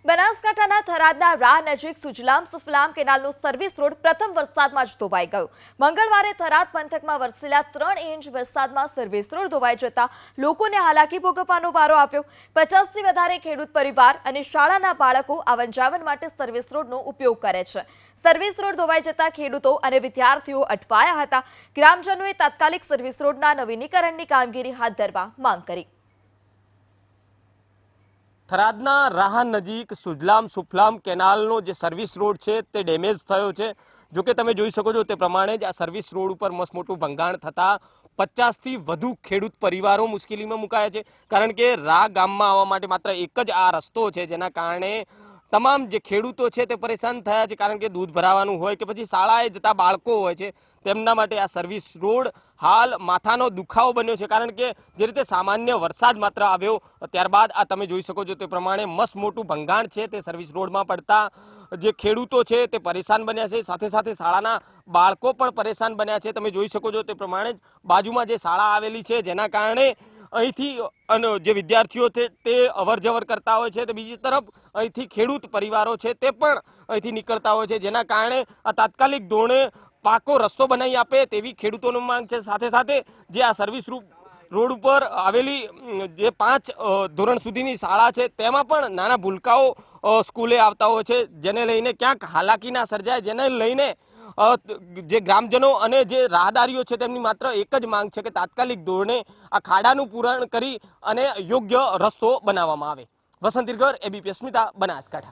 બનાસકાંઠાના થરાદના રાહ નજીક સુજલામ સુફલામ કેનાલનો સર્વિસ રોડ પ્રથમ વરસાદમાં જ ધોવાઈ ગયો। મંગળવારે થરાદ પંથકમાં વરસેલા 3 ઇંચ વરસાદમાં સર્વિસ રોડ ધોવાઈ જતા લોકોને હાલાકી ભોગવવાનો વારો આવ્યો। 50થી વધારે ખેડૂત પરિવાર અને શાળાના બાળકો આવન-જાવન માટે સર્વિસ રોડનો ઉપયોગ કરે છે। સર્વિસ રોડ ધોવાઈ જતા ખેડૂતો અને વિદ્યાર્થીઓ અટવાયા હતા। ગ્રામજનોએ તાત્કાલિક સર્વિસ રોડના નવીનીકરણની કામગીરી હાથ ધરવા માંગ કરી। થરાદના રાહ નજીક સુજલામ સુફલામ કેનાલનો જે સર્વિસ રોડ છે તે ડેમેજ થયો છે। જો કે તમે જોઈ શકો છો તે પ્રમાણે જ આ સર્વિસ રોડ ઉપર મસ્ત મોટું ભંગાણ થતાં 50થી વધુ ખેડૂત પરિવારો મુશ્કેલીમાં મુકાયા છે। કારણ કે રાહ ગામમાં આવવા માટે માત્ર એક જ આ રસ્તો છે, જેના કારણે તમામ જે ખેડૂતો છે તે પરેશાન થયા છે। કારણ કે દૂધ ભરાવાનું હોય કે પછી શાળાએ જતા બાળકો હોય છે, તેમના માટે આ સર્વિસ રોડ હાલ માથાનો દુખાવો બન્યો છે। કારણ કે જે રીતે સામાન્ય વરસાદ માત્ર આવ્યો ત્યારબાદ આ તમે જોઈ શકો છો તે પ્રમાણે મસ્ત મોટું ભંગાણ છે તે સર્વિસ રોડમાં પડતા જે ખેડૂતો છે તે પરેશાન બન્યા છે, સાથે સાથે શાળાના બાળકો પણ પરેશાન બન્યા છે। તમે જોઈ શકો છો તે પ્રમાણે જ બાજુમાં જે શાળા આવેલી છે, જેના કારણે અહીંથી જે વિદ્યાર્થીઓ છે તે અવર જવર કરતા હોય છે, તો બીજી તરફ અહીંથી ખેડૂત પરિવારો છે તે પણ અહીંથી નીકળતા હોય છે, જેના કારણે આ તાત્કાલિક ધોરણે પાકો રસ્તો બનાવી આપે તેવી ખેડૂતોની માંગ છે। સાથે સાથે જે આ સર્વિસ રોડ ઉપર આવેલી જે 5 ધોરણ સુધીની શાળા છે તેમાં પણ નાના ભૂલકાઓ સ્કૂલે આવતા હોય છે, જેને લઈને ક્યાંક હાલાકી ના સર્જાય, જેને લઈને જે ગ્રામજનો અને જે રાહદારીઓ છે તેમની માત્ર એક જ માંગ છે કે તાત્કાલિક ધોરણે આ ખાડાનું પૂરણ કરી અને યોગ્ય રસ્તો બનાવવામાં આવે। વસંત ઇરગર, એબીપી અસ્મિતા, બનાસકાંઠા।